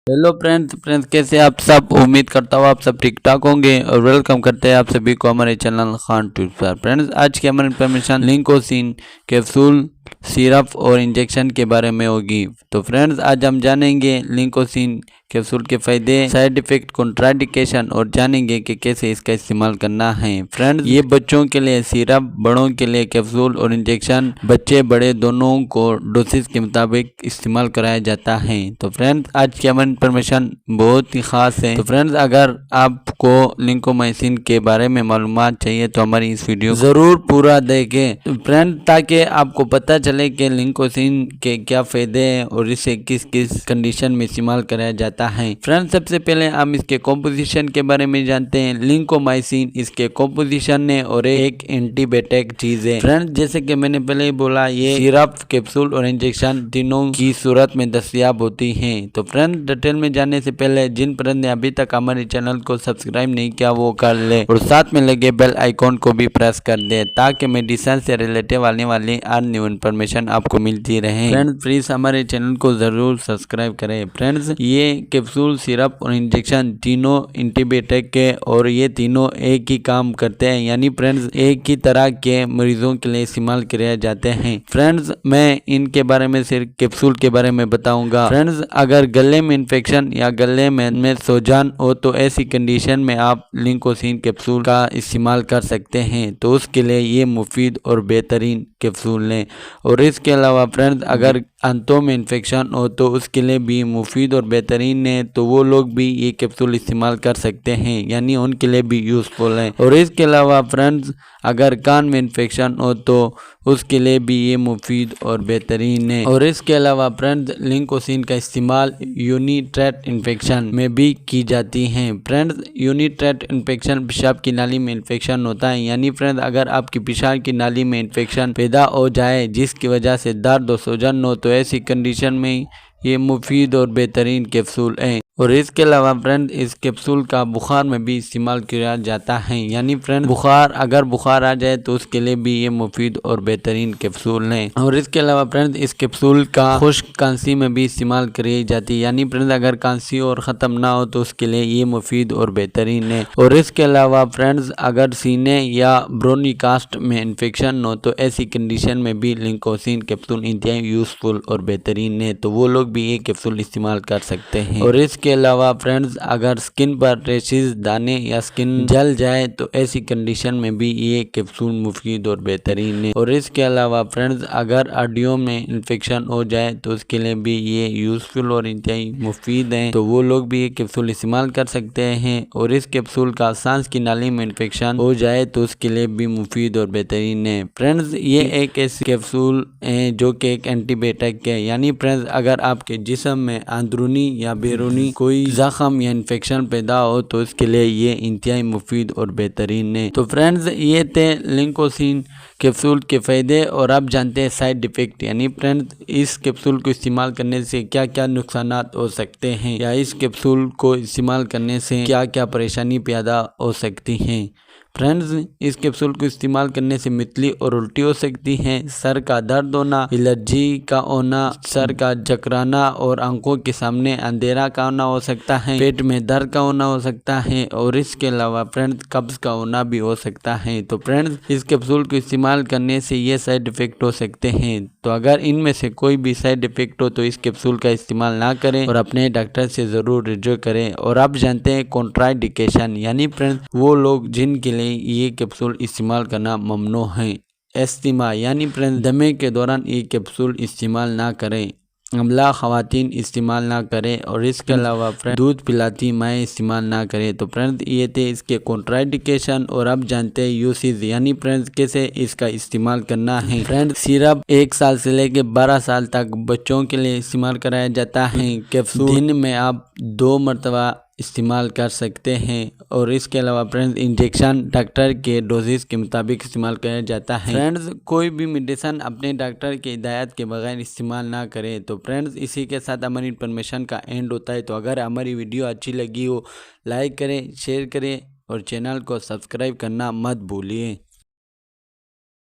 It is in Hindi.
हेलो फ्रेंड्स कैसे आप सब। उम्मीद करता हूँ आप सब ठीक ठाक होंगे और वेलकम करते हैं आप सभी को हमारे चैनल खान ट्यूब पर। फ्रेंड्स आज की हमारी इन्फॉर्मेशन लिंकोसिन कैप्सूल सिरप और इंजेक्शन के बारे में होगी। तो फ्रेंड्स आज हम जानेंगे लिंकोसिन कैप्सूल के फायदे, साइड इफेक्ट, कॉन्ट्राइंडिकेशन और जानेंगे कि कैसे इसका इस्तेमाल करना है। फ्रेंड्स ये बच्चों के लिए सिरप, बड़ों के लिए कैप्सूल और इंजेक्शन, बच्चे बड़े दोनों को डोसेज के मुताबिक इस्तेमाल कराया जाता है। तो फ्रेंड्स आज की हमारी इन्फॉर्मेशन बहुत ही खास है। तो फ्रेंड्स अगर आपको लिंकोमाइसिन के बारे में मालूमात चाहिए तो हमारी इस वीडियो जरूर पूरा देखें। तो फ्रेंड ताकि आपको पता चले कि लिंकोसिन के क्या फायदे हैं और इसे किस किस कंडीशन में इस्तेमाल कराया जाता है। फ्रेंड्स सबसे पहले हम इसके कॉम्पोजिशन के बारे में जानते हैं। लिंकोमाइसिन इसके कॉम्पोजिशन है और एक एंटीबायोटिक चीज है। फ्रेंड्स जैसे कि मैंने पहले ही बोला, ये सिरप, कैप्सूल और इंजेक्शन तीनों की सूरत में दस्तयाब होती है। तो फ्रेंड डिटेल में जाने से पहले जिन फ्रेंड ने अभी तक हमारे चैनल को सब्सक्राइब नहीं किया वो कर ले और साथ में लगे बेल आइकॉन को भी प्रेस कर दे ताकि मेडिसिन से रिलेटेड आने वाली हर न्यू इन्फॉर्मेशन आपको मिलती रहे। फ्रेंड्स प्लीज हमारे चैनल को जरूर सब्सक्राइब करें। फ्रेंड्स ये कैप्सूल, सिरप और इंजेक्शन तीनों एंटीबायोटिक के और ये तीनों एक ही काम करते हैं, यानी फ्रेंड्स एक ही तरह के मरीजों के लिए इस्तेमाल किए जाते हैं। फ्रेंड्स मैं इनके बारे में सिर्फ कैप्सूल के बारे में बताऊंगा। फ्रेंड्स अगर गले में इन्फेक्शन या गले में सूजन हो तो ऐसी कंडीशन में आप लिंकोसिन कैप्सूल का इस्तेमाल कर सकते हैं। तो उसके लिए ये मुफीद और बेहतरीन कैप्सूल लें। और इसके अलावा फ्रेंड्स अगर आंतों में इन्फेक्शन हो तो उसके लिए भी मुफीद और बेहतरीन है, तो वो लोग भी ये कैप्सूल इस्तेमाल कर सकते हैं, यानी उनके लिए भी यूज़फुल है। और इसके अलावा फ्रेंड्स अगर कान में इन्फेक्शन हो तो उसके लिए भी ये मुफीद और बेहतरीन है। और इसके अलावा फ्रेंड्स लिंकोसिन का इस्तेमाल यूनिट्रैट इन्फेक्शन में भी की जाती है। फ्रेंड्स यूनिट्रैट इन्फेक्शन पेशाब की नाली में इन्फेक्शन होता है, यानी फ्रेंड्स अगर आपकी पेशाब की नाली में इन्फेक्शन पैदा हो जाए जिसकी वजह से दर्द और सूजन हो तो ऐसी कंडीशन में ये मुफीद और बेहतरीन कैप्सूल है। और इसके अलावा फ्रेंड इस कैप्सूल का बुखार में भी इस्तेमाल किया जाता है, यानी फ्रेंड अगर बुखार आ जाए तो उसके लिए भी ये मुफीद और बेहतरीन कैप्सूल है। और इसके अलावा फ्रेंड इस कैप्सूल का खुश्क खांसी में भी इस्तेमाल करी जाती है, यानी फ्रेंड अगर खांसी और ख़त्म ना हो तो उसके लिए ये मुफीद और बेहतरीन है। और इसके अलावा फ्रेंड्स अगर सीने या ब्रोनिकास्ट में इन्फेक्शन हो तो ऐसी कंडीशन में भी लिंकोसिन कैप्सूल इंतहाई यूजफुल और बेहतरीन है, तो वो लोग भी ये कैप्सूल इस्तेमाल कर सकते हैं। और इसके अलावा फ्रेंड्स अगर स्किन पर रेशेस, दाने या स्किन जल जाए तो ऐसी कंडीशन में भी ये कैप्सूल मुफीद और बेहतरीन है। और इसके अलावा फ्रेंड्स अगर हड्डियों में इन्फेक्शन हो जाए तो उसके लिए भी ये यूजफुल और इंतहाई मुफीद है, तो वो लोग भी ये कैप्सूल इस्तेमाल कर सकते हैं। और इस कैप्सूल का सांस की नाली में इन्फेक्शन हो जाए तो उसके लिए भी मुफीद और बेहतरीन है। फ्रेंड्स ये एक ऐसी कैप्सूल है जो कि एक एंटीबायोटिक है, यानी फ्रेंड्स अगर आपके जिस्म में अंदरूनी या बैरूनी कोई जख्म या इन्फेक्शन पैदा हो तो उसके लिए ये इंतहाई मुफीद और बेहतरीन है। तो फ्रेंड्स ये थे लिंकोसिन कैप्सूल के फ़ायदे। और आप जानते हैं साइड इफ़ेक्ट, यानी फ्रेंड्स इस कैप्सूल को इस्तेमाल करने से क्या क्या नुकसान हो सकते हैं या इस कैप्सूल को इस्तेमाल करने से क्या क्या परेशानी पैदा हो सकती हैं। फ्रेंड्स इस कैप्सूल को इस्तेमाल करने से मितली और उल्टी हो सकती है, सर का दर्द होना, एलर्जी का होना, सर का चकराना और आंखों के सामने अंधेरा का होना हो सकता है, पेट में दर्द का होना हो सकता है और इसके अलावा फ्रेंड्स कब्ज का होना भी हो सकता है। तो फ्रेंड्स इस कैप्सूल को इस्तेमाल करने से ये साइड इफेक्ट हो सकते हैं, तो अगर इनमें से कोई भी साइड इफेक्ट हो तो इस कैप्सूल का इस्तेमाल ना करें और अपने डॉक्टर से ज़रूर रिव्यू करें। और आप जानते हैं कॉन्ट्राइंडिकेशन, यानी फ्रेंड्स वो लोग जिनके लिए ये कैप्सूल इस्तेमाल करना ममनू है। एस्तिमा यानी फ्रेंड्स दमे के दौरान ये कैप्सूल इस्तेमाल ना करें, अमला ख़वातीन इस्तेमाल ना करें और इसके अलावा फ्रेंड दूध पिलाती माएँ इस्तेमाल ना करें। तो फ्रेंड्स ये थे इसके कॉन्ट्राइंडिकेशन। और अब जानते हैं यूसेज, यानी फ्रेंड्स कैसे इसका इस्तेमाल करना है। फ्रेंड्स सिरप 1 साल से लेकर 12 साल तक बच्चों के लिए इस्तेमाल कराया जाता है। कैप्सूल दिन में आप 2 मरतबा इस्तेमाल कर सकते हैं। और इसके अलावा फ्रेंड्स इंजेक्शन डॉक्टर के डोजेस के मुताबिक इस्तेमाल किया जाता है। फ्रेंड्स कोई भी मेडिसिन अपने डॉक्टर की हिदायत के बगैर इस्तेमाल ना करें। तो फ्रेंड्स इसी के साथ हमारी इन्फॉर्मेशन का एंड होता है। तो अगर हमारी वीडियो अच्छी लगी हो लाइक करें, शेयर करें और चैनल को सब्सक्राइब करना मत भूलिए।